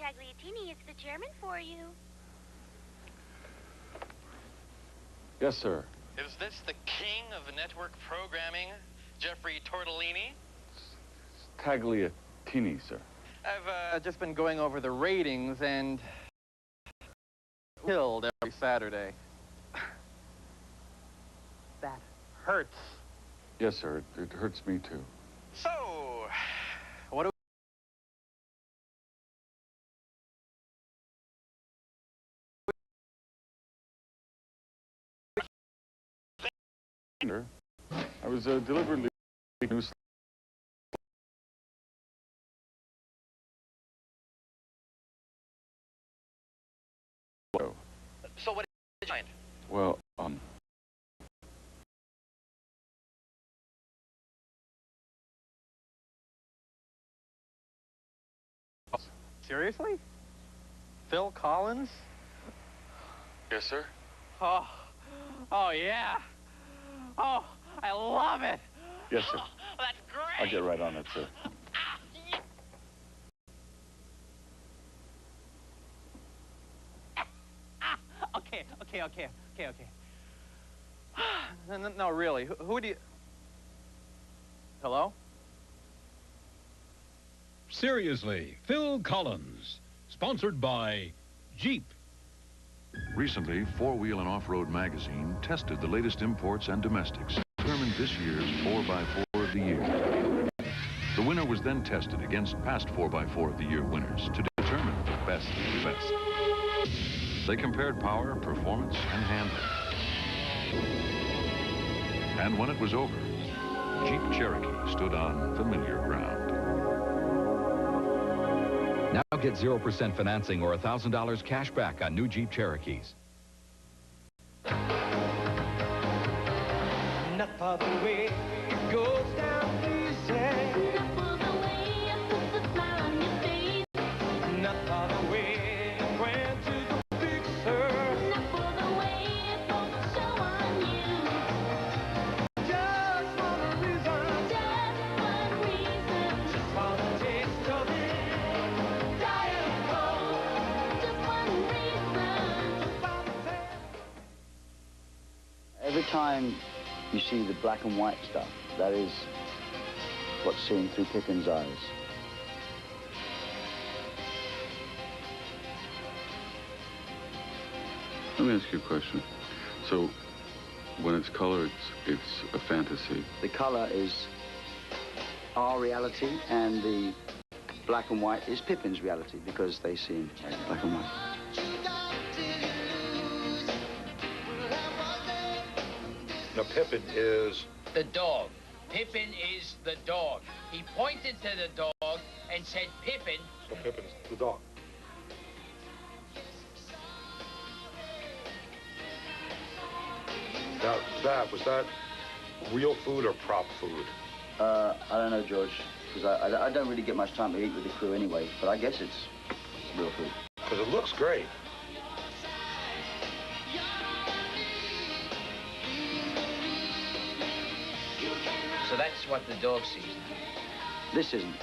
Tagliatini, it's the chairman for you. Yes, sir. Is this the king of network programming, Jeffrey Tortellini? Tagliatini, sir. I've just been going over the ratings and killed every Saturday. That hurts. Yes, sir. It hurts me, too. So, what do I was deliberately... So what is it? Well, Seriously? Phil Collins? Yes, sir. Oh, yeah. Oh, I love it. Yes, sir. That's great. I'll get right on it, sir. Okay. No, really. Who do you... Hello? Seriously, Phil Collins, sponsored by Jeep. Recently, Four Wheel and Off-Road magazine tested the latest imports and domestics, determined this year's 4x4 of the Year. The winner was then tested against past 4x4 of the Year winners to determine the best of the best. They compared power, performance, and handling. And when it was over, Jeep Cherokee stood on familiar ground. Now get 0% financing or $1,000 cash back on new Jeep Cherokees. Not for the way it goes down easy. Not for the way I put the smile on your face. Not for the way it went to the fixer. Not for the way it broke the show on you. Just one reason. Just one reason. Just for the taste of it. Diet Coke. Just one reason. Every time you see the black and white stuff, that is what's seen through Pippin's eyes. Let me ask you a question. So, when it's color, it's a fantasy. The color is our reality, and the black and white is Pippin's reality, because they see in black and white. Now, Pippin is... The dog. Pippin is the dog. He pointed to the dog and said, Pippin. So Pippin's the dog. Now, was that real food or prop food? I don't know, George, because I don't really get much time to eat with the crew anyway, but I guess it's real food. Because it looks great. So that's what the dog sees. This isn't.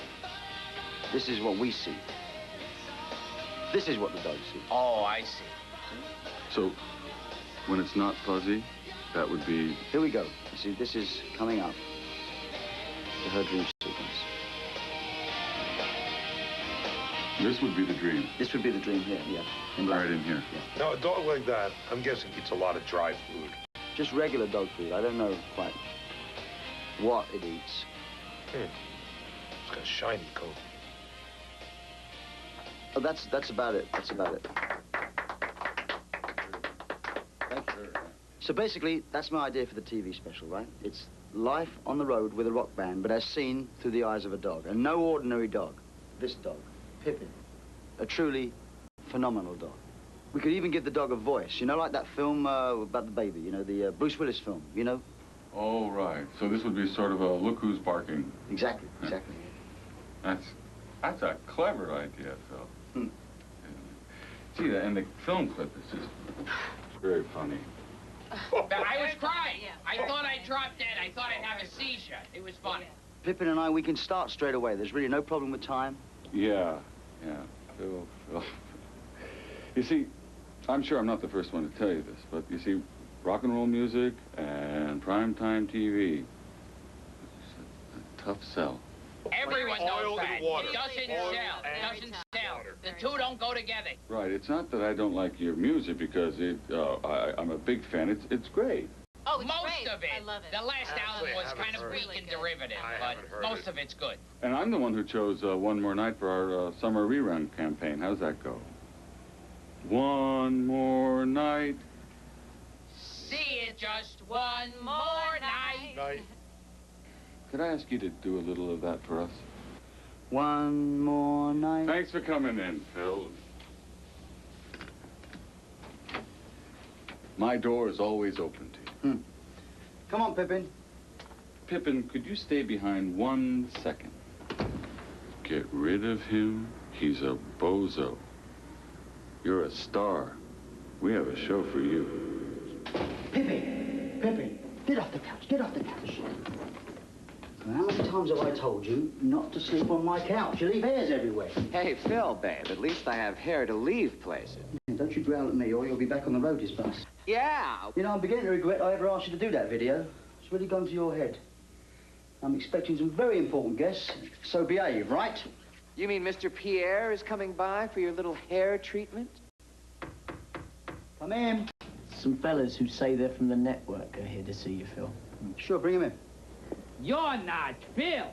This is what we see. This is what the dogs see. Oh, I see. So, when it's not fuzzy, that would be... Here we go. You see, this is coming up to her dream sequence. This would be the dream. This would be the dream here, yeah. Right in here. Yeah. Now, a dog like that, I'm guessing eats a lot of dry food. Just regular dog food. I don't know quite what it eats. It's got a shiny coat. Oh, that's about it. That's about it. Thank you. So basically, that's my idea for the TV special, right? It's life on the road with a rock band, but as seen through the eyes of a dog. And no ordinary dog. This dog, Pippin. A truly phenomenal dog. We could even give the dog a voice, you know, like that film about the baby, you know, the Bruce Willis film, you know? Oh, right. So this would be sort of a look who's barking. Exactly, exactly. That's a clever idea, Phil. Gee, and the film clip is just very funny. I was crying. I thought I dropped dead. I thought I'd have a seizure. It was funny. Pippin and I, we can start straight away. There's really no problem with time. Yeah. Phil. You see, I'm sure I'm not the first one to tell you this, but you see, rock and roll music and primetime TV, it's a tough sell. Everyone knows Oil that. and water. It doesn't Oil sell. It and doesn't sell. The two don't go together. Right, it's not that I don't like your music because I'm a big fan. It's great. Oh, it's Most great. of it. I love it. The last Actually, album was I haven't kind of heard weak it. and Really good. derivative, I but haven't heard most it. of it's good. And I'm the one who chose One More Night for our summer rerun campaign. How's that go? One more night. See it just one more night. Night. Could I ask you to do a little of that for us? One more night. Thanks for coming in, Phil. My door is always open to you. Come on, Pippin. Pippin, could you stay behind 1 second? Get rid of him. He's a bozo. You're a star. We have a show for you. Pippin, get off the couch, get off the couch. How many times have I told you not to sleep on my couch? You leave hairs everywhere. Hey, Phil, babe, at least I have hair to leave places. Don't you growl at me or you'll be back on the road, bus. Yeah. You know, I'm beginning to regret I ever asked you to do that video. It's really gone to your head. I'm expecting some very important guests, so behave, right? You mean Mr. Pierre is coming by for your little hair treatment? Come in. Some fellas who say they're from the network are here to see you, Phil. Sure, bring him in. You're not Phil.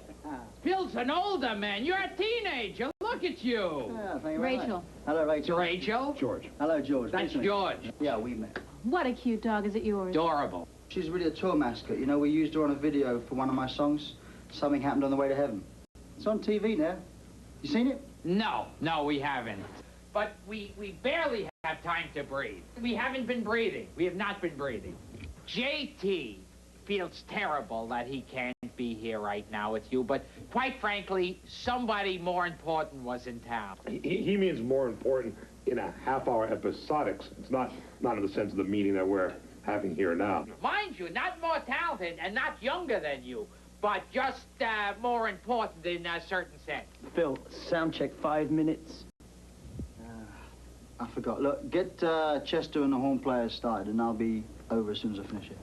Phil's an older man. You're a teenager. Look at you. Ah, thank you very much. Rachel. Hello, Rachel. Rachel? George. Hello, George. That's Nice to meet George. you. Yeah, we met. What a cute dog. Is it yours? Adorable. She's really a tour mascot. You know, we used her on a video for one of my songs. Something Happened on the Way to Heaven. It's on TV now. You seen it? No, we haven't. But we barely have time to breathe. We haven't been breathing. We have not been breathing. JT feels terrible that he can't be here right now with you, but quite frankly, somebody more important was in town. He means more important in a half-hour episodic sense, not in the sense of the meeting that we're having here now. Mind you, not more talented and not younger than you, but just more important in a certain sense. Phil, sound check 5 minutes. I forgot. Look, get Chester and the horn players started, and I'll be over as soon as I finish it.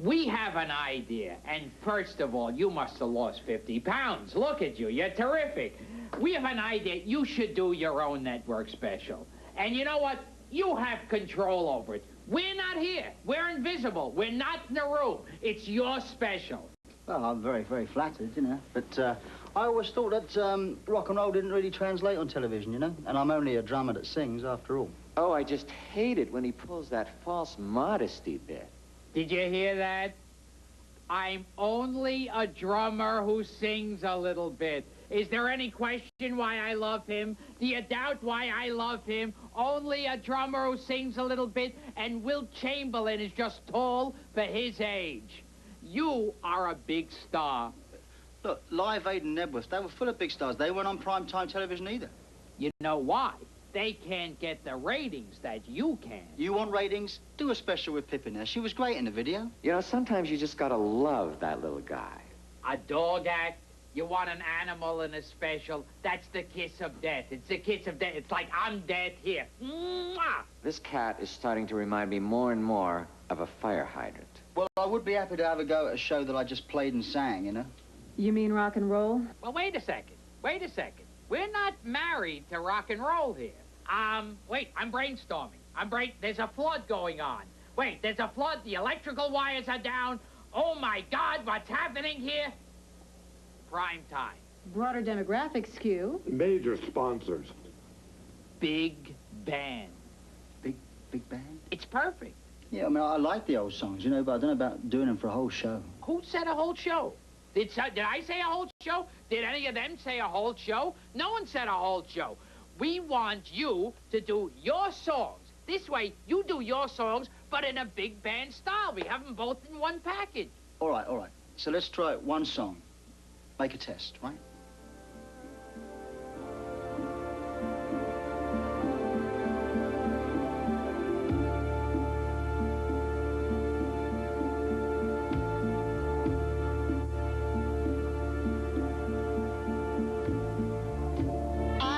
We have an idea, and first of all, you must have lost 50 pounds. Look at you, you're terrific. We have an idea, you should do your own network special. And you know what? You have control over it. We're not here. We're invisible. We're not in the room. It's your special. Well, I'm very, very flattered, you know. But I always thought that rock and roll didn't really translate on television, you know. And I'm only a drummer that sings, after all. Oh, I just hate it when he pulls that false modesty bit. Did you hear that? I'm only a drummer who sings a little bit. Is there any question why I love him? Do you doubt why I love him? Only a drummer who sings a little bit, and Wilt Chamberlain is just tall for his age. You are a big star. Look, Live Aid and Nebworth, they were full of big stars. They weren't on primetime television either. You know why? They can't get the ratings that you can. You want ratings? Do a special with Pippin there. She was great in the video. You know, sometimes you just gotta love that little guy. A dog act? You want an animal in a special? That's the kiss of death. It's the kiss of death. It's like I'm dead here. Mwah! This cat is starting to remind me more and more of a fire hydrant. Well, I would be happy to have a go at a show that I just played and sang, you know. You mean rock and roll? Well, wait a second. Wait a second. We're not married to rock and roll here. Wait, I'm brainstorming. There's a flood going on. Wait, there's a flood. The electrical wires are down. Oh, my God, what's happening here? Prime time. Broader demographic skew. Major sponsors. Big band. Big band? It's perfect. Yeah, I mean, I like the old songs, you know, but I don't know about doing them for a whole show. Who said a whole show? Did I say a whole show? Did any of them say a whole show? No one said a whole show. We want you to do your songs. This way, you do your songs, but in a big band style. We have them both in one package. All right. So let's try one song. Make a test, right? I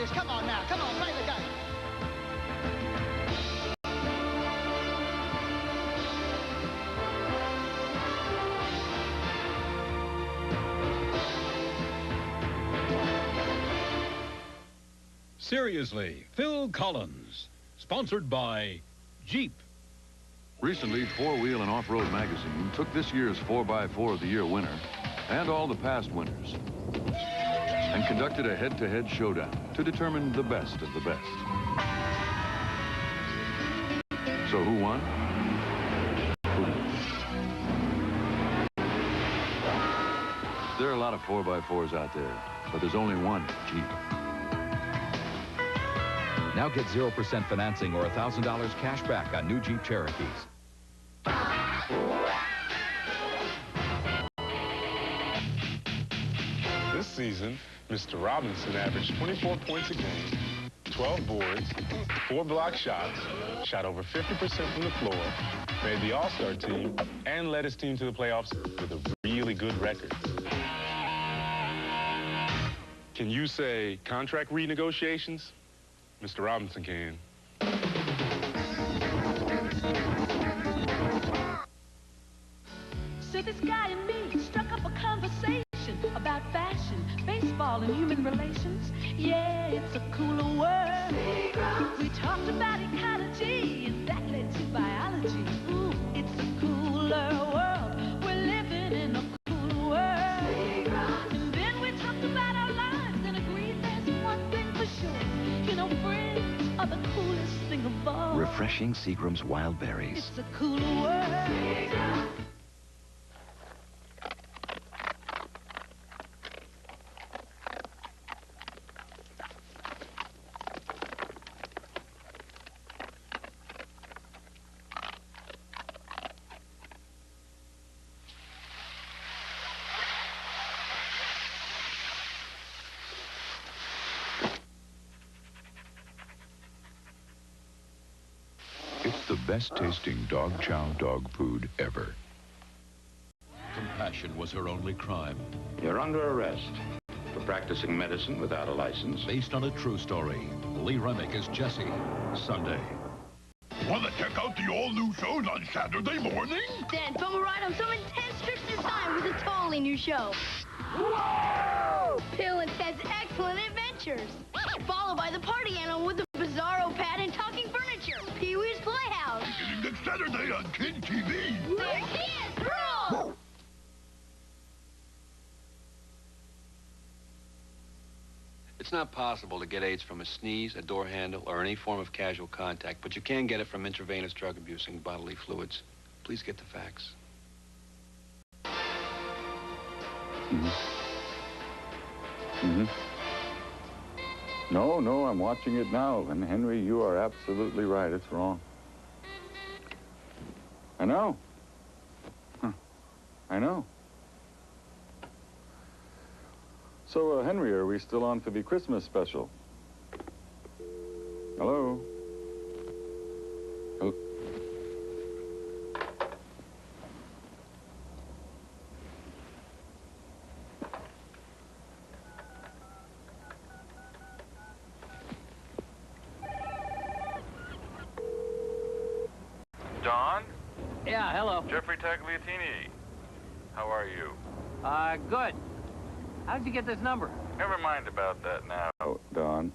this. Come on now. Come on, play the game. Seriously, Phil Collins. Sponsored by Jeep. Recently, Four Wheel and Off-Road magazine took this year's 4x4 of the Year winner and all the past winners and conducted a head-to-head showdown to determine the best of the best. So who won? There are a lot of 4x4s out there, but there's only one Jeep. Now get 0% financing or $1,000 cash back on new Jeep Cherokees. This season, Mr. Robinson averaged 24 points a game, 12 boards, 4 block shots, shot over 50% from the floor, made the All-Star team, and led his team to the playoffs with a really good record. Can you say contract renegotiations? Mr. Robinson can. So this guy and me struck up a conversation about fashion, baseball, and human relations. Yeah, it's a cooler world. We talked about ecology, and that led to biology. Ooh, it's a cooler world. We're living in a cooler world. And then we talked about our lives and agreed there's one thing for sure. You know, friends are the coolest thing of all. Refreshing Seagram's Wild Berries. It's a cooler world. It's the best tasting dog chow dog food ever. Compassion was her only crime. You're under arrest for practicing medicine without a license. Based on a true story, Lee Remick is Jesse, Sunday. Want to check out the all-new shows on Saturday morning? Then film a ride on some intense trips through time with a totally new show. Whoa! Bill and Ted's Excellent Adventures. Followed by the party animal with the bizarro pad and talking furniture, Pee-wee's Playhouse. Beginning next Saturday on Kid TV. There he is, Roll! It's not possible to get AIDS from a sneeze, a door handle, or any form of casual contact, but you can get it from intravenous drug-abusing bodily fluids. Please get the facts. No, I'm watching it now. And Henry, you are absolutely right. It's wrong. I know. I know. So, Henry, are we still on for the Christmas special? Hello? Hello? Don? Yeah, hello. Jeffrey Tagliatini. How are you? Good. How'd you get this number? Never mind about that now. Oh, Don.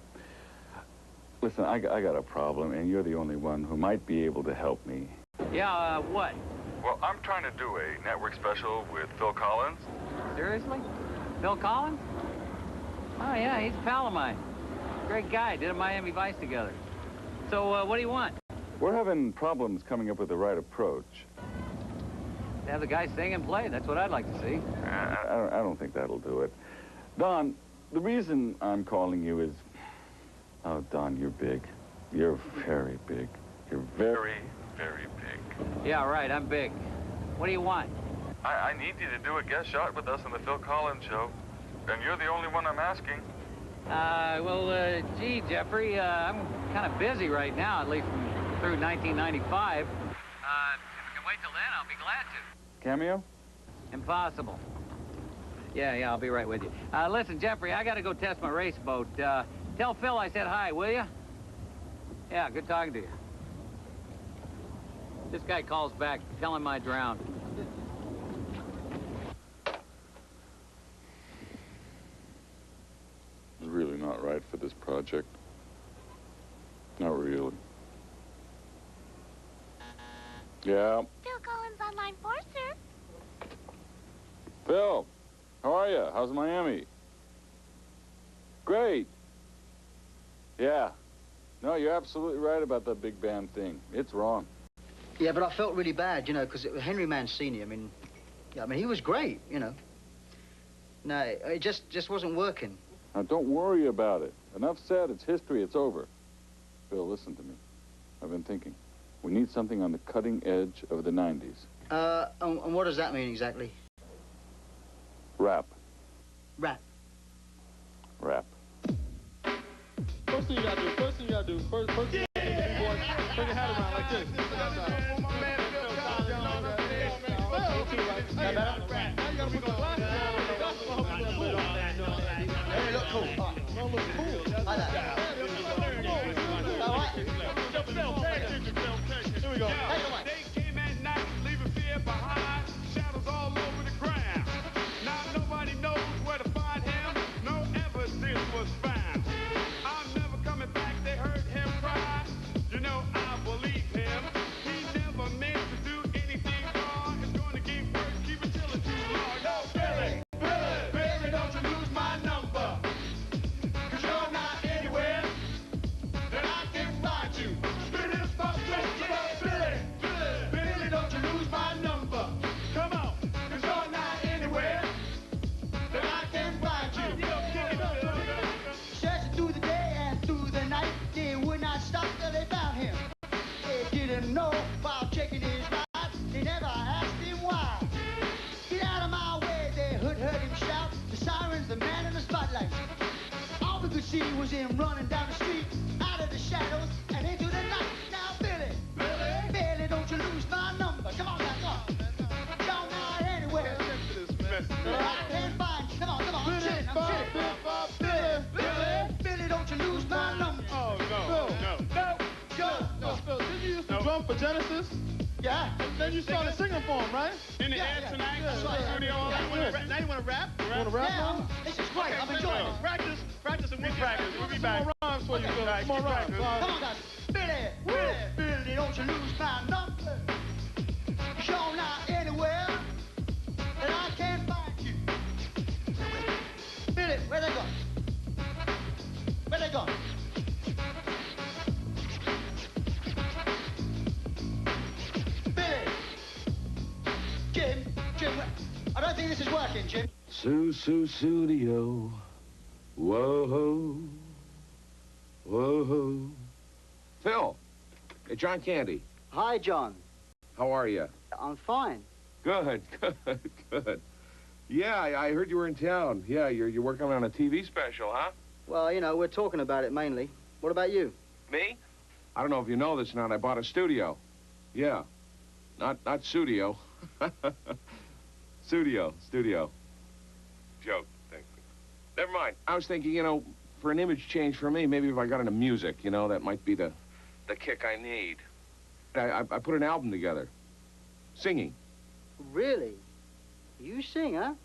Listen, I got a problem, and you're the only one who might be able to help me. Yeah, what? Well, I'm trying to do a network special with Phil Collins. Seriously? Phil Collins? Oh, yeah, he's a pal of mine. Great guy. Did a Miami Vice together. So, what do you want? We're having problems coming up with the right approach. Have the guy sing and play. That's what I'd like to see. I don't think that'll do it. Don, the reason I'm calling you is... Oh, Don, you're big. You're very big. You're very, very big. Yeah, right, I'm big. What do you want? I need you to do a guest shot with us on the Phil Collins show. And you're the only one I'm asking. Gee, Jeffrey, I'm kind of busy right now, at least through 1995. If we can wait till then, I'll be glad to. Cameo? Impossible. Yeah, I'll be right with you. Listen, Jeffrey, I got to go test my race boat. Tell Phil I said hi, will you? Yeah, good talking to you. This guy calls back. Tell him I drowned. It's really not right for this project. Not really. Yeah. Phil Collins on line 4, sir. Phil, how are you? How's Miami? Great. Yeah. No, you're absolutely right about that big band thing. It's wrong. Yeah, but I felt really bad, you know, because Henry Mancini, I mean, he was great, you know. No, it just wasn't working. Now, don't worry about it. Enough said. It's history. It's over. Phil, listen to me. I've been thinking. We need something on the cutting edge of the 90s. And what does that mean exactly? Rap. Rap. Rap. First thing you gotta do, first thing you gotta do, first thing you gotta do, boy, bring your hat around like this. Hey, now you gotta put the glasses on. Hey, look cool. Don't look cool. Like that. All right. Here we go. They came at night, leaving fear behind. Shadows all over the ground. Now nobody knows where to find him. No evidence was found. I'm never coming back. They heard him cry. You know I believe him. He never meant to do anything wrong. It's going to get worse. Keep it till it's too long. No, Billy, Billy, don't you lose my number. 'Cause you're not anywhere that I can find you. Billy, Billy, don't you lose my number. Come on, 'cause you're not anywhere that I can find you. Searching through the day and through the night, they would not stop till they found him. They didn't know while checking his ride. They never asked him why. Get out of my way, they heard him shout. The sirens, the man in the spotlight. All we could see was him running down the street, out of the shadows and into the night. Now, Billy, Billy, don't you lose my number. Come on now, come on. You're not anywhere. I can't find you. Come on, I'm chilling. Billy, don't you lose my number. Oh, no. Phil, didn't you used to drum for Genesis? Yeah. And then you started singing for him, right? In the air tonight, Yeah. studio. Now you want to rap? You want to rap now? This is great. I'm enjoying it. Practice, and we'll practice. We'll be back. Some more rhymes for you, Phil. Some more rhymes. Come on, guys. Billy, don't you lose my number. You're not anywhere that I can't find you. Billy, where they gone? Where they gone? Billy. Jim, I don't think this is working, Jim. Studio. Whoa. Whoa. Phil, it's John Candy. Hi, John. How are you? I'm fine. Good. Yeah, I heard you were in town. Yeah, you're working on a TV special, huh? Well, you know, we're talking about it mainly. What about you? Me? I don't know if you know this or not. I bought a studio. Yeah. Not studio. Studio. Joke. Thank you. Never mind. I was thinking, you know, for an image change for me, maybe if I got into music, you know, that might be the kick I need. I put an album together. Singing. Really? You sing, huh?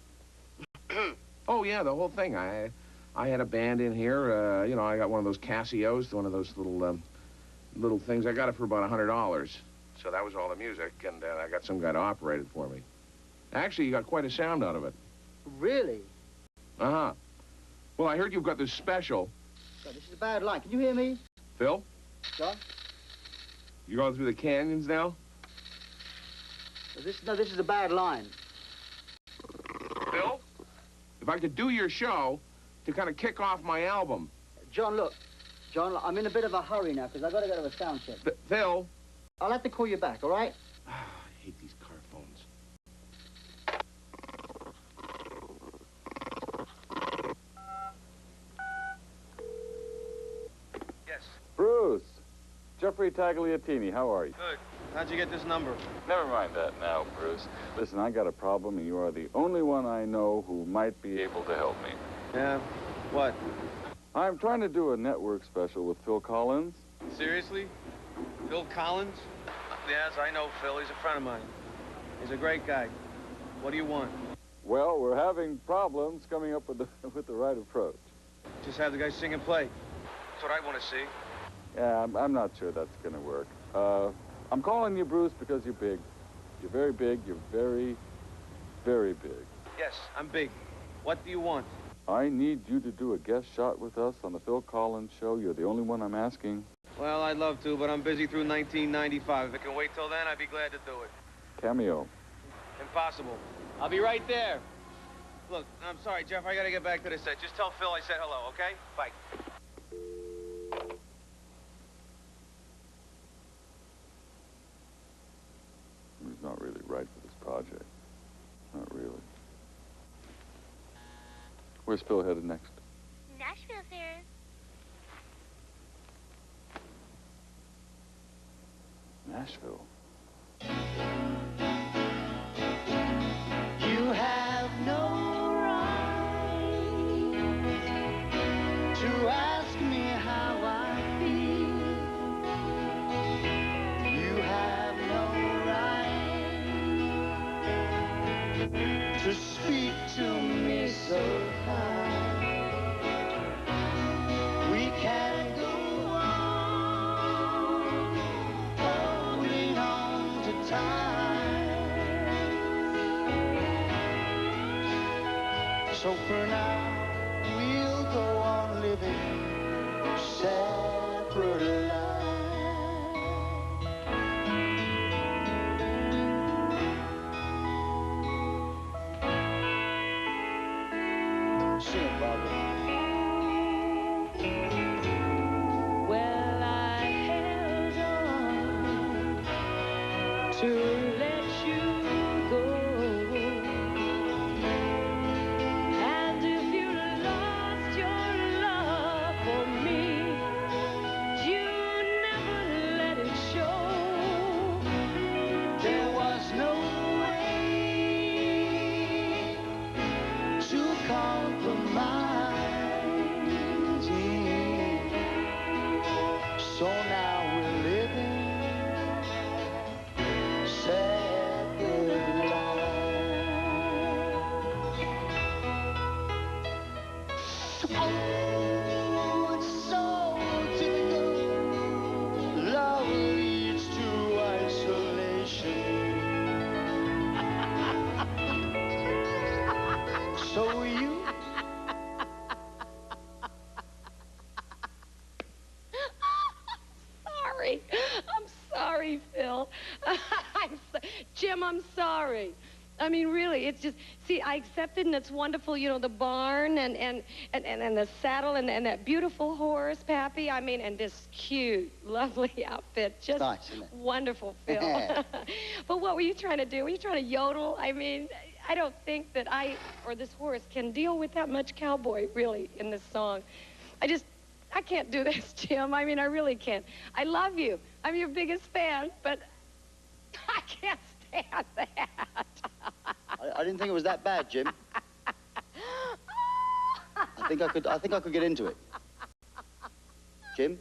Oh, yeah, the whole thing. I had a band in here. You know, I got one of those Casios, one of those little things. I got it for about $100. So that was all the music, and I got some guy to operate it for me. Actually, you got quite a sound out of it. Really? Uh-huh. Well, I heard you've got this special. God, this is a bad line. Can you hear me? Phil? John? You going through the canyons now? No, this is a bad line. Phil? If I could do your show to kind of kick off my album. John, look. John, I'm in a bit of a hurry now, because I've got to go to a sound check. Phil? I'll have to call you back, all right? I hate these car phones. Yes. Bruce. Jeffrey Tagliatini, how are you? Good. How'd you get this number? Never mind that now, Bruce. Listen, I got a problem, and you are the only one I know who might be able to help me. Yeah? What? I'm trying to do a network special with Phil Collins. Seriously? Phil Collins? Yes, I know Phil. He's a friend of mine. He's a great guy. What do you want? Well, we're having problems coming up with the right approach. Just have the guy sing and play. That's what I want to see. Yeah, I'm not sure that's going to work. I'm calling you Bruce because you're big. You're very big. You're very, very big. Yes, I'm big. What do you want? I need you to do a guest shot with us on the Phil Collins show. You're the only one I'm asking. Well, I'd love to, but I'm busy through 1995. If it can wait till then, I'd be glad to do it. Cameo. Impossible. I'll be right there. Look, I'm sorry, Jeff. I gotta get back to the set. Just tell Phil I said hello, okay? Bye. He's not really right for this project. Not really. Where's Phil headed next? Nashville, sir. Nashville. You have no right to ask me how I feel. You have no right to speak to me so kind. We can go on holding on to time. So for now, we'll go on living separate lives. Sing it, Barbara. Well, I held on to let you go. And if you lost your love for me, you never let it show. There was no way to compromise. So now we're living separate lives. Oh, it's so typical. Love leads to isolation. So you Sorry. I'm sorry, Phil. Jim, I'm sorry. I mean, really, it's just, see, I accepted, and it's wonderful, you know, the barn and the saddle and that beautiful horse, Pappy. I mean, and this cute, lovely outfit. Just Nice, isn't it? wonderful, Phil. But what were you trying to do? Were you trying to yodel? I mean, I don't think that I or this horse can deal with that much cowboy, really, in this song. I can't do this, Jim. I mean, I really can't. I love you. I'm your biggest fan, but I can't stand that. I didn't think it was that bad, Jim. I think I could get into it. Jim?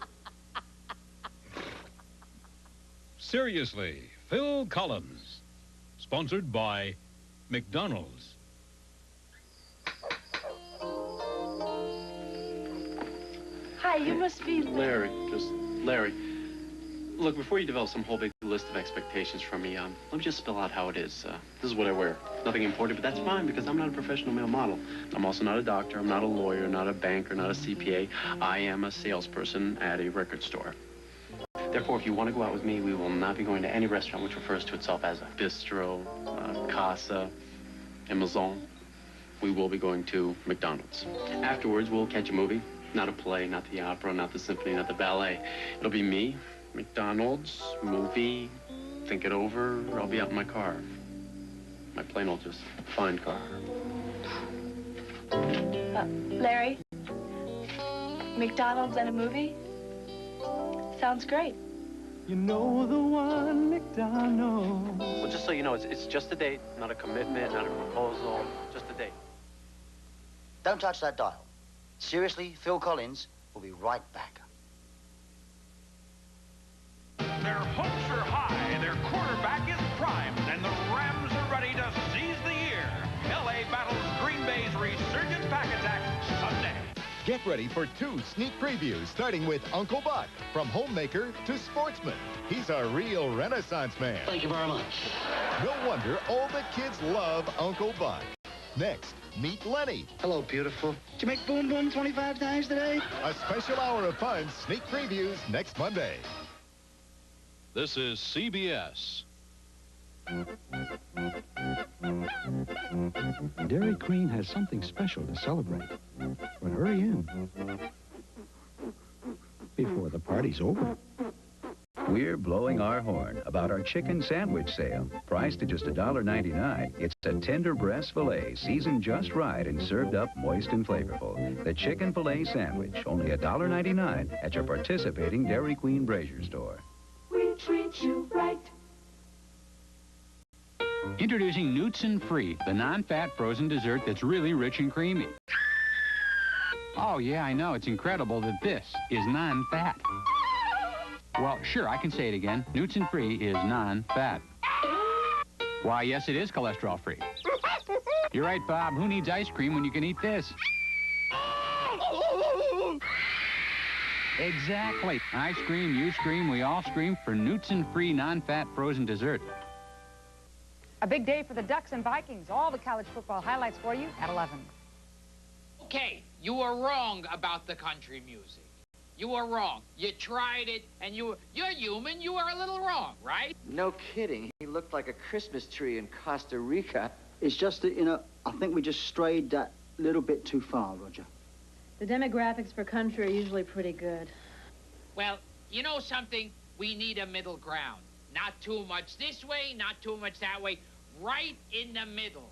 Seriously, Phil Collins. Sponsored by McDonald's. Hi, you must be Larry, just Larry. Look, before you develop some whole big list of expectations from me, let me just spell out how it is. This is what I wear. Nothing important, but that's fine because I'm not a professional male model. I'm also not a doctor, I'm not a lawyer, not a banker, not a CPA. I am a salesperson at a record store. Therefore, if you want to go out with me, we will not be going to any restaurant which refers to itself as a bistro, casa, a maison. We will be going to McDonald's. Afterwards, we'll catch a movie. Not a play, not the opera, not the symphony, not the ballet. It'll be me, McDonald's, movie, think it over, or I'll be out in my car. My plain old just fine car. Larry, McDonald's and a movie? Sounds great. You know the one, McDonald's. Well, just so you know, it's just a date, not a commitment, not a proposal, just a date. Don't touch that dial. Seriously, Phil Collins will be right back. Their hopes are high, their quarterback is primed, and the Rams are ready to seize the year. L.A. battles Green Bay's resurgent pack attack Sunday. Get ready for 2 sneak previews, starting with Uncle Buck. From homemaker to sportsman, he's a real Renaissance man. Thank you very much. No wonder all the kids love Uncle Buck. Next, meet Lenny. Hello, beautiful. Did you make boom boom 25 times today? A special hour of fun sneak previews next Monday. This is CBS. Dairy Queen has something special to celebrate. But hurry in before the party's over. We're blowing our horn about our chicken sandwich sale. Priced at just $1.99, it's a tender breast filet, seasoned just right and served up moist and flavorful. The chicken filet sandwich, only $1.99 at your participating Dairy Queen Brazier store. We treat you right. Introducing Newton Free, the non-fat frozen dessert that's really rich and creamy. Oh, yeah, I know. It's incredible that this is non-fat. Well, sure, I can say it again. Newton Free is non-fat. Why, yes, it is cholesterol-free. You're right, Bob. Who needs ice cream when you can eat this? Exactly. I scream, you scream, we all scream for Newton Free non-fat frozen dessert. A big day for the Ducks and Vikings. All the college football highlights for you at 11. Okay, you were wrong about the country music. You were wrong. You tried it, and you're human. You were a little wrong, right? No kidding. He looked like a Christmas tree in Costa Rica. It's just that, you know, I think we just strayed that little bit too far, Roger. The demographics for country are usually pretty good. Well, you know something? We need a middle ground. Not too much this way, not too much that way. Right in the middle.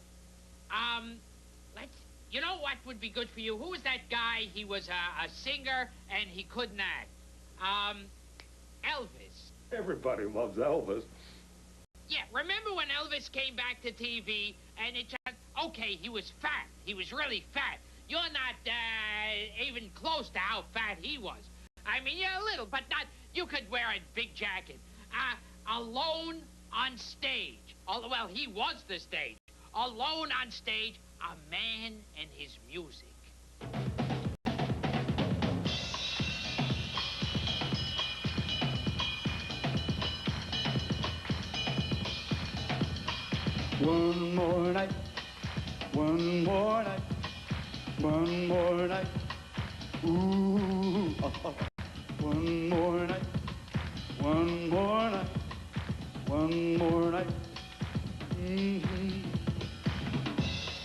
You know what would be good for you? Who was that guy? He was a singer, and he couldn't act. Elvis. Everybody loves Elvis. Yeah, remember when Elvis came back to TV, and it just, okay, he was fat. He was really fat. You're not even close to how fat he was. I mean, you're a little, but not, you could wear a big jacket. Alone on stage. Well, he was the stage. Alone on stage, a man and his music. One more night, one more night, one more night. Ooh, one more night, one more night, one more night.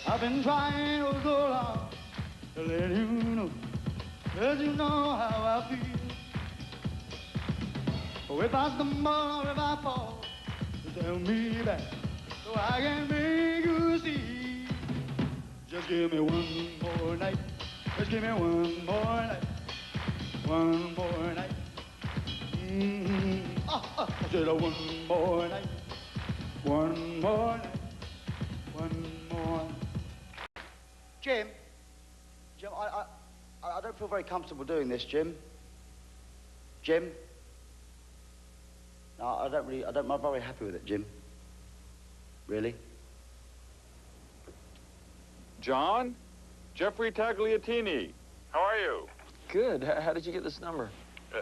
I've been trying oh so long to let you know how I feel. Oh, if I stumble or if I fall, tell me back so I can make you see. Just give me one more night. Just give me one more night. One more night. I said one more night. One more night. One more. Jim, I don't feel very comfortable doing this, Jim. Jim? No, I'm not very happy with it, Jim. Really? John? Jeffrey Tagliatini. How are you? Good. How did you get this number?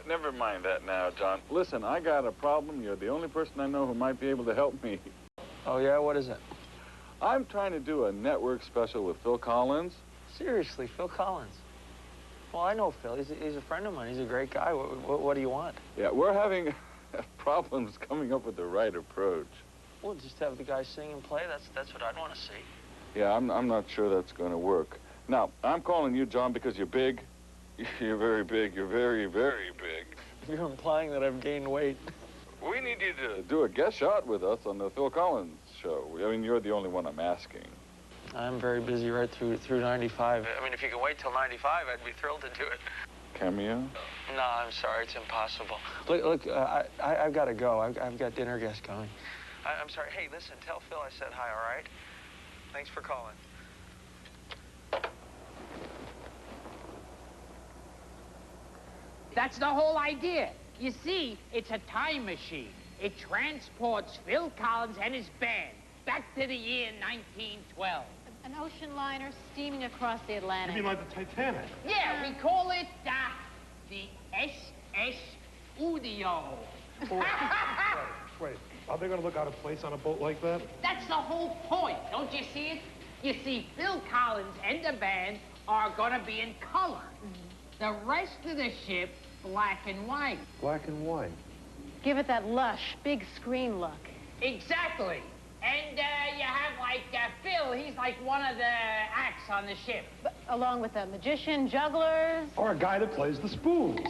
Never mind that now, John. Listen, I got a problem. You're the only person I know who might be able to help me. Oh, yeah? What is it? I'm trying to do a network special with Phil Collins. Seriously, Phil Collins? Well, I know Phil. He's a friend of mine. He's a great guy. What do you want? Yeah, we're having problems coming up with the right approach. Well, just have the guy sing and play. That's what I'd want to see. Yeah, I'm not sure that's going to work. Now, I'm calling you, John, because you're big. You're very big. You're very, very big. You're implying that I've gained weight. We need you to do a guest shot with us on the Phil Collins show. I mean, you're the only one I'm asking. I'm very busy right through 95. I mean, if you could wait till 95, I'd be thrilled to do it. Cameo? No, I'm sorry. It's impossible. Look, I've got to go. I've got dinner guests coming. I'm sorry. Hey, listen, tell Phil I said hi, all right? Thanks for calling. That's the whole idea. You see, it's a time machine. It transports Phil Collins and his band back to the year 1912. An ocean liner steaming across the Atlantic. You mean like the Titanic? Yeah, we call it the SS Udio. Wait, are they going to look out of place on a boat like that? That's the whole point. Don't you see it? You see, Phil Collins and the band are going to be in color. The rest of the ship, black and white. Black and white. Give it that lush, big screen look. Exactly. And you have, like, Phil, he's like one of the acts on the ship. Along with a magician, jugglers. Or a guy that plays the spoons.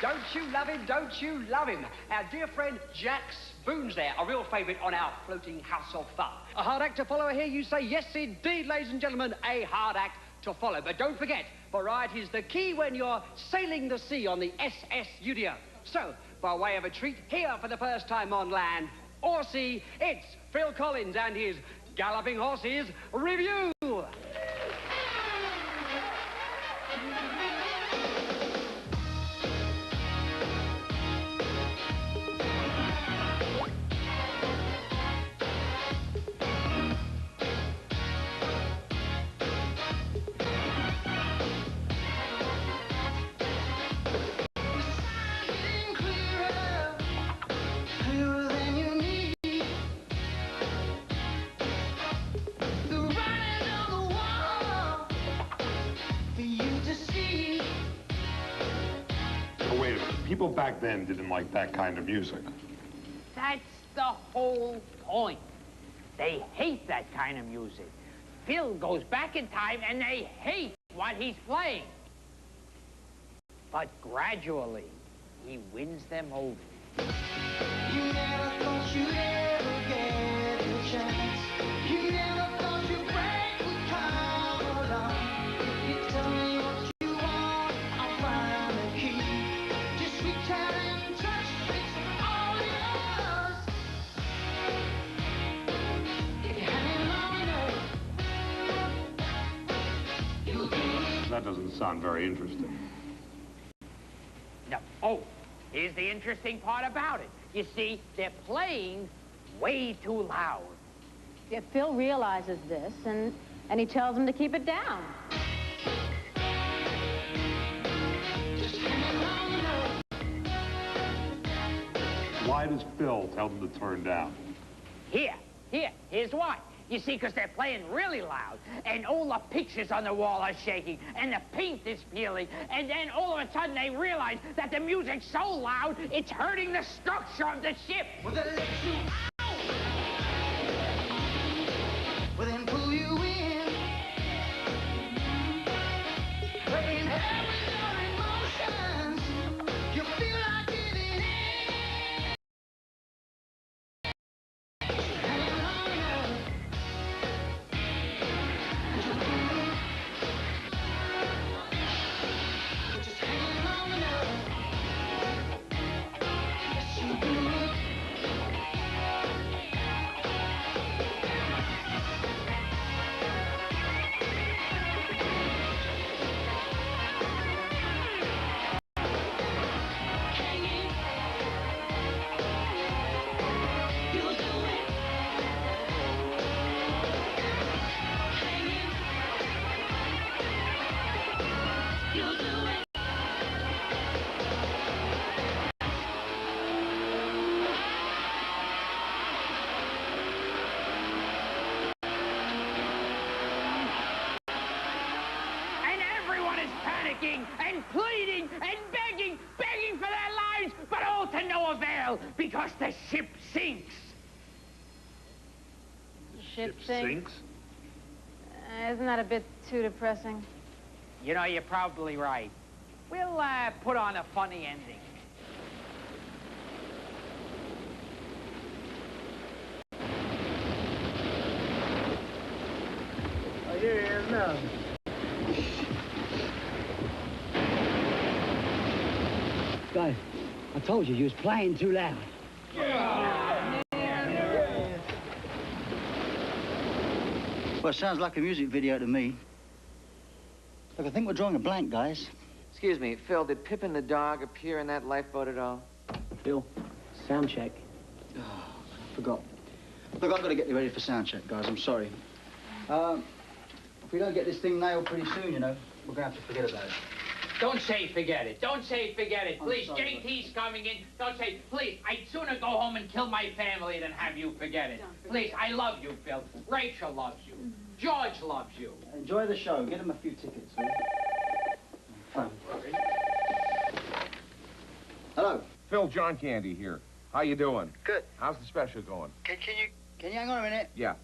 Don't you love him? Don't you love him? Our dear friend Jack Spoon's there, a real favourite on our floating house of fun. A hard act to follow, I hear you say. Yes, indeed, ladies and gentlemen, a hard act to follow. But don't forget, variety's the key when you're sailing the sea on the SS Udio. So, by way of a treat, here for the first time on land or sea, it's Phil Collins and his Galloping Horses Review. People back then didn't like that kind of music. That's the whole point. They hate that kind of music. Phil goes back in time and they hate what he's playing. But gradually, he wins them over. You never thought you'd ever get a chance. You never thought your break would come along. You tell me what you want, I'll find the key. Just reach out and touch, it's all yours. If you hang long enough, you'll do it. That doesn't sound very interesting. No. Oh, here's the interesting part about it. You see, they're playing way too loud. Yeah, Phil realizes this, and he tells him to keep it down. Why does Phil tell them to turn down? Here's why. You see, because they're playing really loud, and all the pictures on the wall are shaking, and the paint is peeling, and then all of a sudden they realize that the music's so loud, it's hurting the structure of the ship. Well, they let you out. Well, then pull you in. Playing hell with your emotions. You feel like giving in. Hang long enough. Just hang long enough. Yes, you do. And everyone is panicking and pleading and begging for their lives, but all to no avail because the ship sinks. Ship sinks? Isn't that a bit too depressing? You know, you're probably right. We'll put on a funny ending. Oh, here he is now. Guys, I told you was playing too loud. Well, it sounds like a music video to me. Look, I think we're drawing a blank, guys. Excuse me, Phil, did Pippin the dog appear in that lifeboat at all? Phil, sound check. Oh, I forgot. Look, I've got to get you ready for sound check, guys. I'm sorry. If we don't get this thing nailed pretty soon, you know, we're going to have to forget about it. Don't say forget it. Don't say forget it. I'm Please, sorry, JT's coming in. Don't say, please, I'd sooner go home and kill my family than have you forget it. Please, I love you, Phil. Rachel loves you. George loves you. Enjoy the show. Get them a few tickets, will you? Fun. Hello. Phil, John Candy here. How you doing? Good. How's the special going? Can you hang on a minute? Yeah.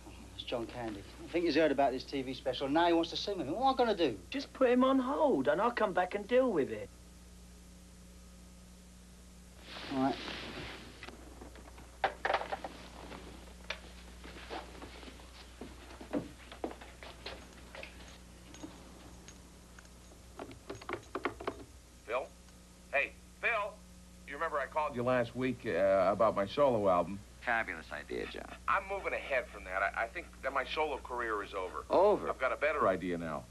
Oh, it's John Candy. I think he's heard about this TV special. Now he wants to see me. What am I going to do? Just put him on hold, and I'll come back and deal with it. All right. Phil? Hey, Phil! You remember I called you last week about my solo album? Fabulous idea, John. I'm moving ahead from that. I think that my solo career is over. Over? I've got a better idea now.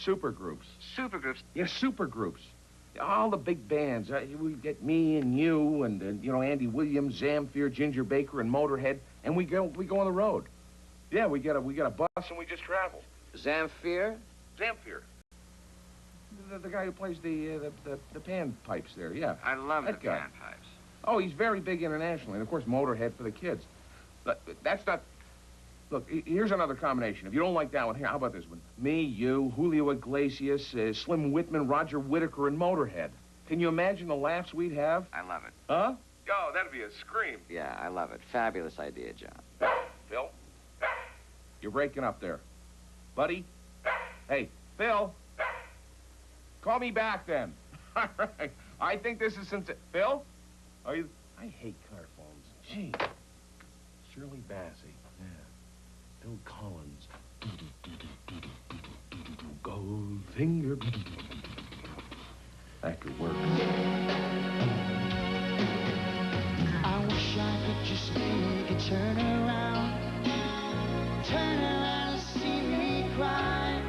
Supergroups. Supergroups? Yeah, supergroups. All the big bands. We get me and you and you know, Andy Williams, Zamfir, Ginger Baker, and Motorhead, and we go on the road. Yeah, we get a bus and we just travel. Zamfir? Zamfir. The guy who plays the pan pipes there, yeah. I love that the guy. pan pipes. Oh, he's very big internationally, and of course, Motorhead for the kids. But that's not... Look, here's another combination. If you don't like that one, here, how about this one? Me, you, Julio Iglesias, Slim Whitman, Roger Whittaker, and Motorhead. Can you imagine the laughs we'd have? I love it. Huh? Oh, that'd be a scream. Yeah, I love it. Fabulous idea, John. Phil? You're breaking up there. Buddy? Hey, Phil? Call me back, then. All right. I think this is sincere. Phil? Are you... I hate car phones. Gee. Shirley Bassey. Yeah. Bill Collins. Goldfinger. That could work. I wish I could just make a turn around and see me cry.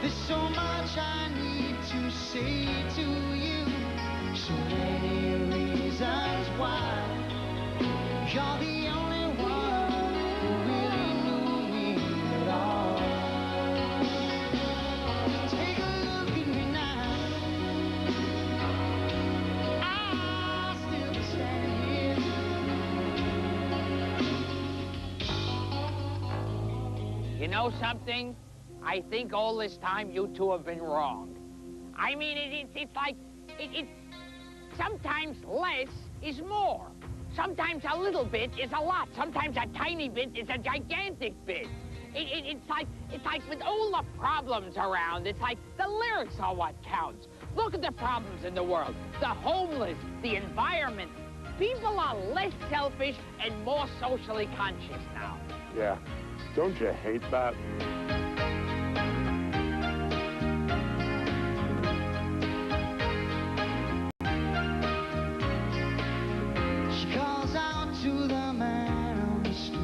There's so much I need to say to you, so many reasons why. You're the only one who really knew me at all. Take a look at me now. I'll still be standing here. You know something? I think all this time you two have been wrong. I mean, it's like, sometimes less is more. Sometimes a little bit is a lot. Sometimes a tiny bit is a gigantic bit. It's like with all the problems around, it's like the lyrics are what counts. Look at the problems in the world. The homeless, the environment. People are less selfish and more socially conscious now. Yeah. Don't you hate that? She calls out to the man on the street.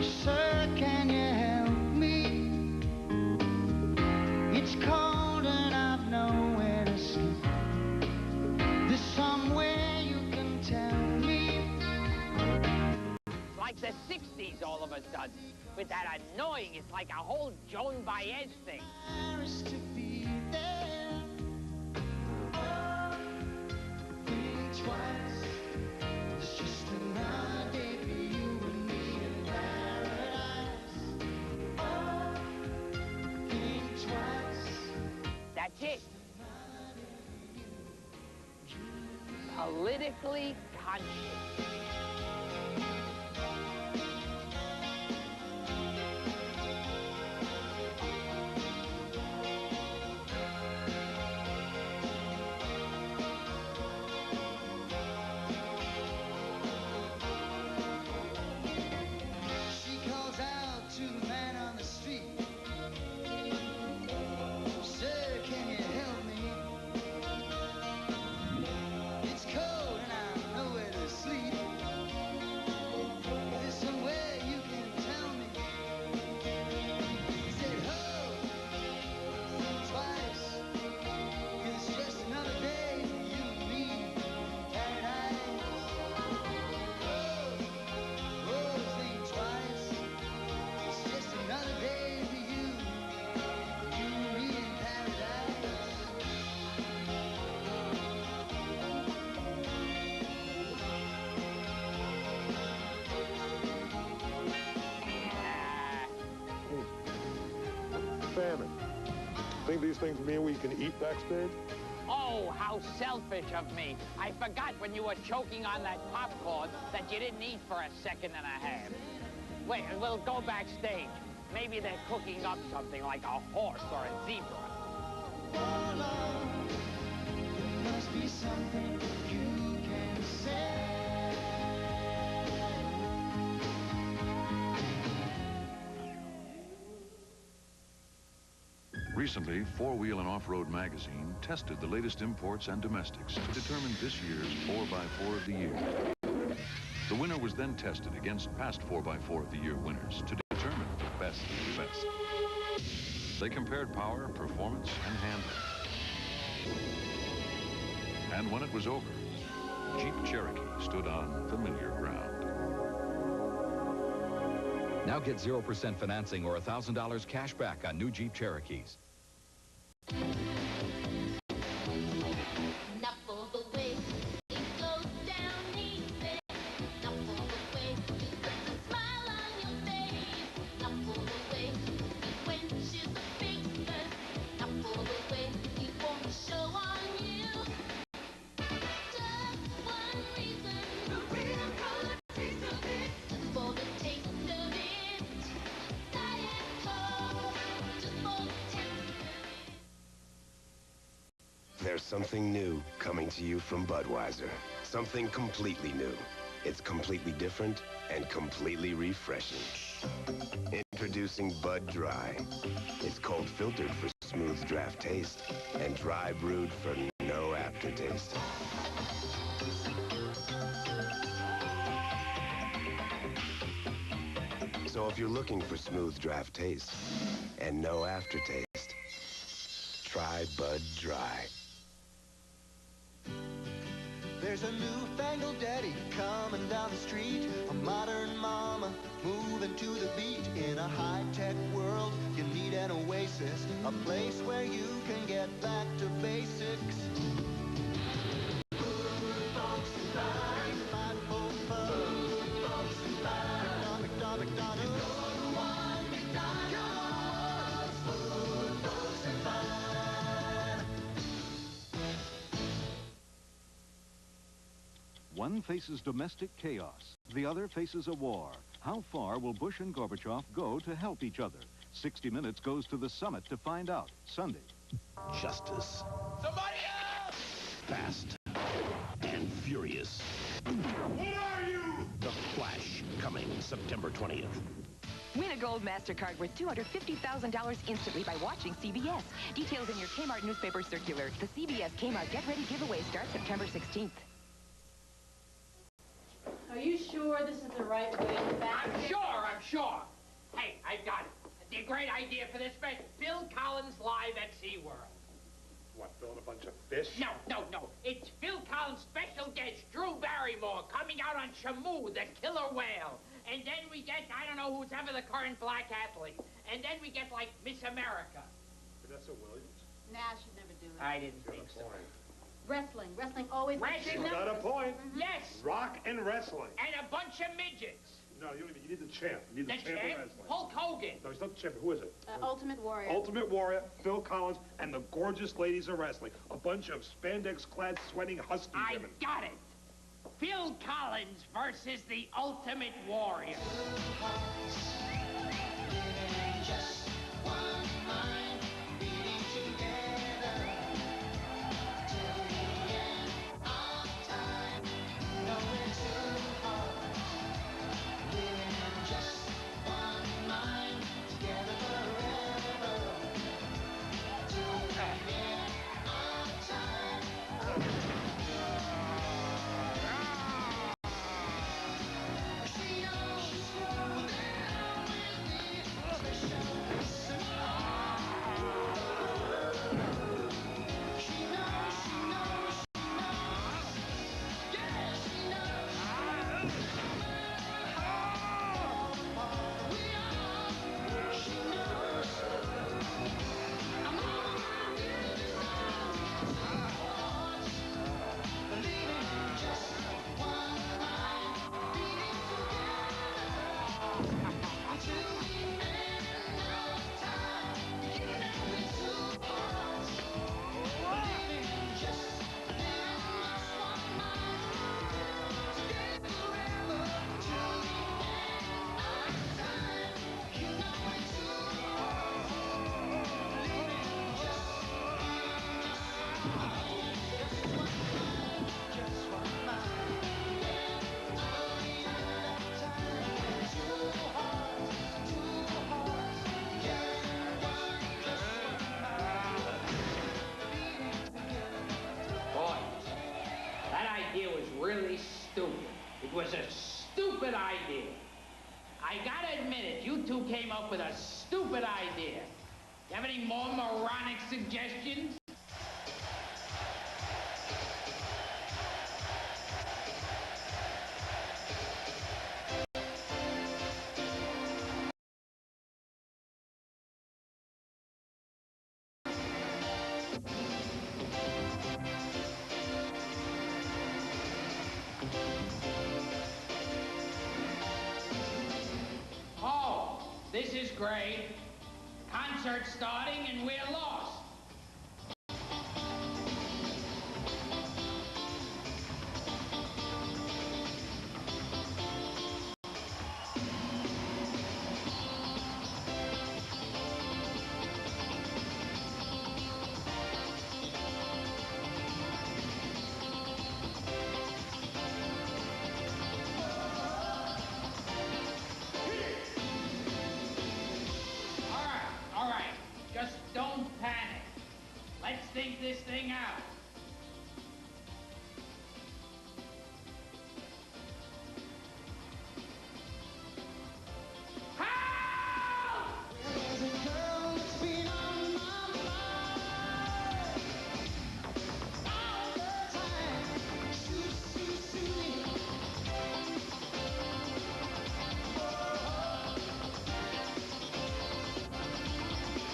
Sir, can you help me? It's cold and I've nowhere to sleep. There's somewhere you can tell me. Like the 60s all of a sudden. With that annoying, it's like a whole Joan Baez thing. To be there. Think twice. It's just another day for you and me in paradise. Think twice. That's it. Politically conscious. She calls out to the man on the street. Sir, can you help me? It's cold. think these things mean we can eat backstage? Oh, how selfish of me. I forgot when you were choking on that popcorn that you didn't eat for a second and a half. Wait, we'll go backstage. Maybe they're cooking up something like a horse or a zebra. There must be something you can say. Recently, Four Wheel and Off-Road magazine tested the latest imports and domestics to determine this year's 4x4 of the year. The winner was then tested against past 4x4 of the year winners to determine the best of the best. They compared power, performance, and handling. And when it was over, Jeep Cherokee stood on familiar ground. Now get 0% financing or $1,000 cash back on new Jeep Cherokees. There's something new coming to you from Budweiser. Something completely new. It's completely different and completely refreshing. Introducing Bud Dry. It's cold filtered for smooth draft taste and dry brewed for no aftertaste. So if you're looking for smooth draft taste and no aftertaste, try Bud Dry. There's a newfangled daddy coming down the street, a modern mama moving to the beat. In a high-tech world, you need an oasis, a place where you can get back to basics. One faces domestic chaos. The other faces a war. How far will Bush and Gorbachev go to help each other? 60 Minutes goes to the summit to find out. Sunday. Justice. Somebody else! Fast and furious. What are you? The Flash, coming September 20th. Win a gold MasterCard worth $250,000 instantly by watching CBS. Details in your Kmart newspaper circular. The CBS Kmart Get Ready giveaway starts September 16th. Are you sure this is the right way back? I'm sure. Hey, I've got it. The great idea for this special. Phil Collins live at SeaWorld. What, throwing a bunch of fish? No. It's Phil Collins' special guest, Drew Barrymore, coming out on Shamu, the killer whale. And then we get, I don't know who's ever the current black athlete. And then we get, like, Miss America. Vanessa Williams? Nah, she'd never do it. I didn't think so. Wrestling always... Wrestling? You got a point. Yes. Rock and wrestling. And a bunch of midgets. No, you need the champ. You need the champ of wrestling. Hulk Hogan. No, he's not the champ. Who is it? Ultimate Warrior. Ultimate Warrior, Phil Collins, and the gorgeous ladies of wrestling. A bunch of spandex-clad, sweating husky women. I got it. Phil Collins versus the Ultimate Warrior. Just one mind beating together till the end of time. Nowhere too hard. Living just one mind together forever till the end of time. She knows you're there with me. really stupid. It was a stupid idea. I gotta admit it, you two came up with a stupid idea. You have any more moronic suggestions? Oh, this is great. Concert's starting and we're lost. All right. Just don't panic. Let's think this thing out.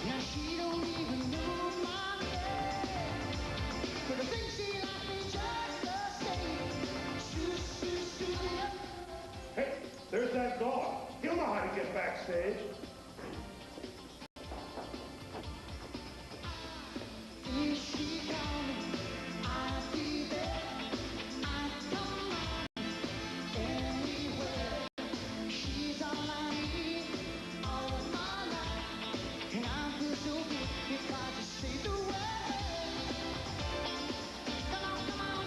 Now she don't even know my name, but I think she likes me just the same. Shoo. Hey, there's that dog. He'll know how to get backstage. Is she coming? I'll be there. I come on anywhere. She's all I need all my life, and I feel so good because you say the word. Come on,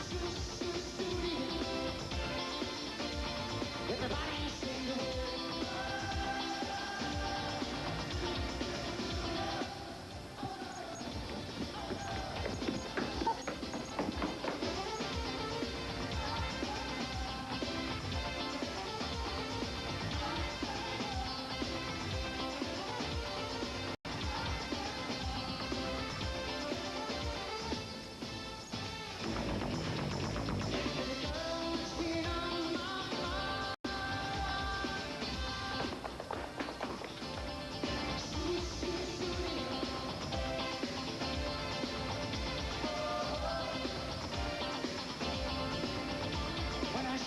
shoo. Everybody say the word.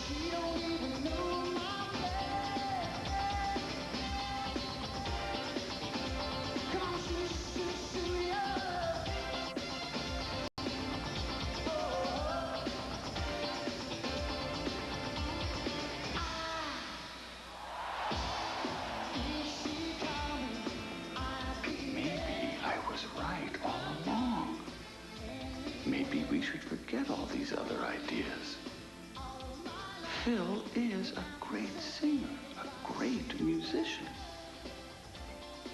She don't even know my name. Come on, shoo, yeah. Maybe I was right all along. Maybe we should forget all these other ideas. Phil is a great singer, a great musician.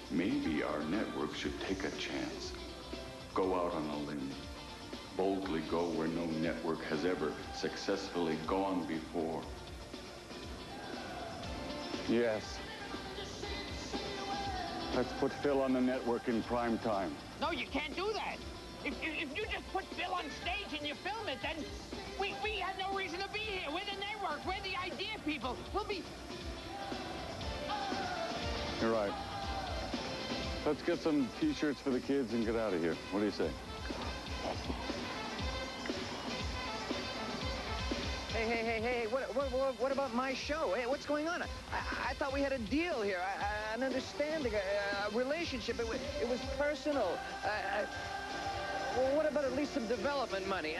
Maybe our network should take a chance. Go out on a limb. Boldly go where no network has ever successfully gone before. Yes. Let's put Phil on the network in prime time. No, you can't do that. If you just put Phil on stage and you film it, then we have no reason to be here. We're the network. We're the idea people. We'll be... You're right. Let's get some T-shirts for the kids and get out of here. What do you say? Hey, what about my show? Hey, what's going on? I thought we had a deal here, an understanding, a relationship. It was personal. Well, what about at least some development money?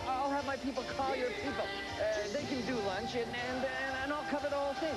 I'll have my people call your people. They can do lunch, and I'll cover the whole thing.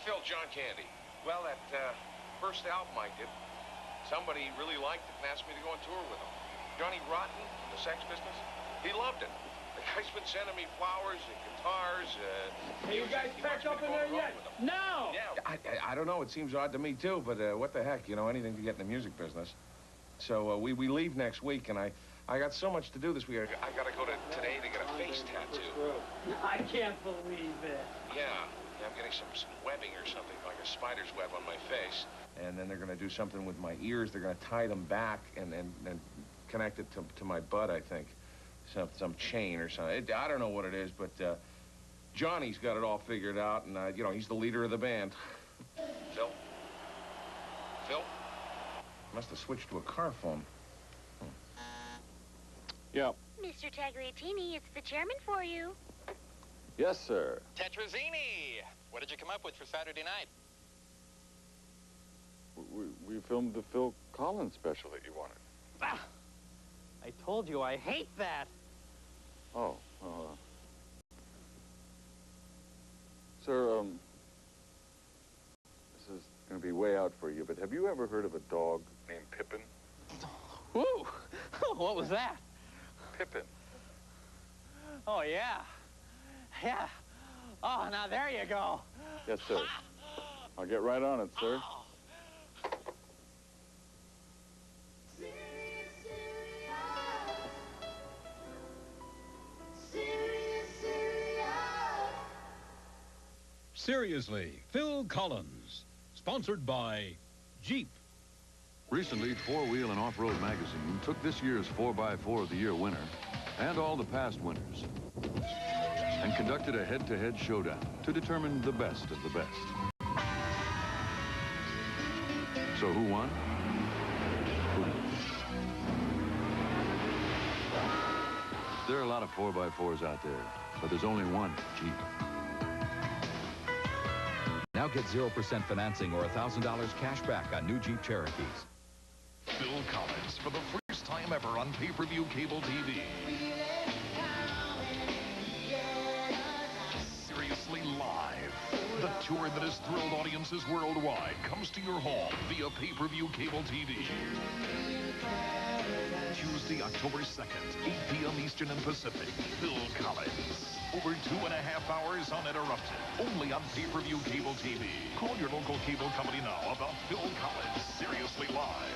Phil, John Candy. Well, that first album I did, somebody really liked it and asked me to go on tour with him. Johnny Rotten, in the Sex Business, he loved it. The guy's been sending me flowers and guitars. Hey, you guys packed up in there yet? No! Yeah. I don't know. It seems odd to me, too, but what the heck, you know, anything to get in the music business. So we leave next week, and I got so much to do this week. I got to go to today to get a face tattoo. I can't believe it. Yeah, I'm getting some webbing or something, like a spider's web on my face. And then they're going to do something with my ears. They're going to tie them back and connect it to my butt, I think. Some chain or something. I don't know what it is, but Johnny's got it all figured out, and, you know, he's the leader of the band. Phil? Phil? Must have switched to a car phone. Yeah. Mr. Tagliatini, it's the chairman for you. Yes, sir. Tetrazzini! What did you come up with for Saturday night? We filmed the Phil Collins special that you wanted. Ah, I told you I hate that. Oh, sir, this is going to be way out for you, but have you ever heard of a dog named Pippin? Woo! What was that? Pippin. Oh, yeah. Yeah. Oh, now there you go. Yes, sir. I'll get right on it, sir. Seriously, Phil Collins. Sponsored by Jeep. Recently, Four Wheel and Off-Road magazine took this year's 4x4 of the Year winner and all the past winners and conducted a head-to-head showdown to determine the best of the best. So who won? Who did? There are a lot of 4x4s out there, but there's only one Jeep. Now get 0% financing or $1,000 cash back on new Jeep Cherokees. Phil Collins for the first time ever on pay-per-view cable TV. Seriously live. The tour that has thrilled audiences worldwide comes to your home via pay-per-view cable TV. Tuesday, October 2nd, 8 p.m. Eastern and Pacific. Phil Collins. Over 2.5 hours uninterrupted. Only on pay-per-view cable TV. Call your local cable company now about Phil Collins. Seriously live.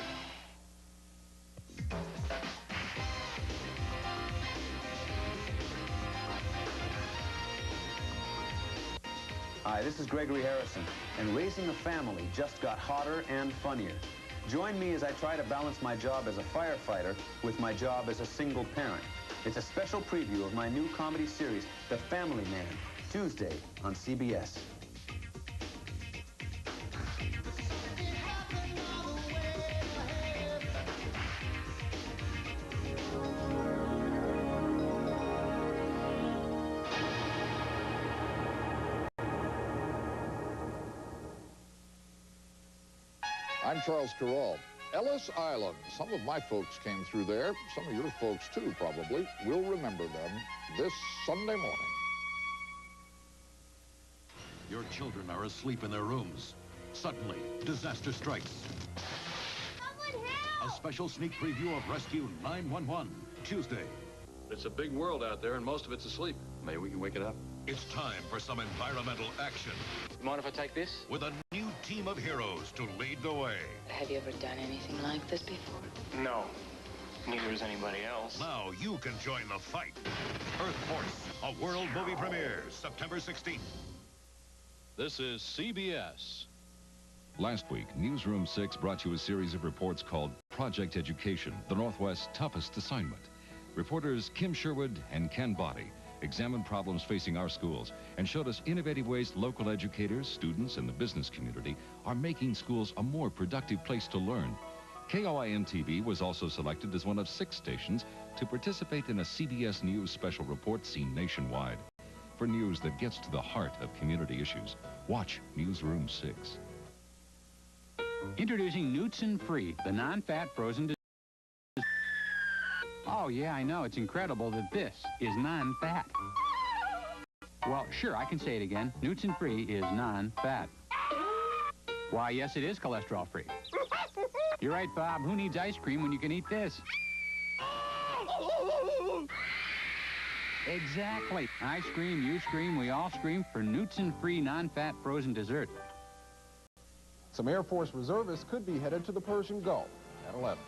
Hi, this is Gregory Harrison, and raising a family just got hotter and funnier. Join me as I try to balance my job as a firefighter with my job as a single parent. It's a special preview of my new comedy series, The Family Man, Tuesday on CBS. I'm Charles Carroll. Ellis Island. Some of my folks came through there. Some of your folks, too, probably. We'll remember them this Sunday morning. Your children are asleep in their rooms. Suddenly, disaster strikes. Someone help! A special sneak preview of Rescue 911, Tuesday. It's a big world out there, and most of it's asleep. Maybe we can wake it up. It's time for some environmental action. Mind if I take this? With a new team of heroes to lead the way. Have you ever done anything like this before? No. Neither has anybody else. Now you can join the fight. Earth Force, a world movie premieres September 16th. This is CBS. Last week, Newsroom 6 brought you a series of reports called Project Education, the Northwest's toughest assignment. Reporters Kim Sherwood and Ken Boddy examined problems facing our schools and showed us innovative ways local educators, students, and the business community are making schools a more productive place to learn. KOIN-TV was also selected as one of 6 stations to participate in a CBS News special report seen nationwide. For news that gets to the heart of community issues, watch Newsroom 6. Introducing Newton Free, the non-fat frozen dessert. Oh, yeah, I know. It's incredible that this is non-fat. Well, sure, I can say it again. Newton Free is non-fat. Why, yes, it is cholesterol-free. You're right, Bob. Who needs ice cream when you can eat this? Exactly. I scream, you scream, we all scream for Newton-free, non-fat frozen dessert. Some Air Force reservists could be headed to the Persian Gulf at 11.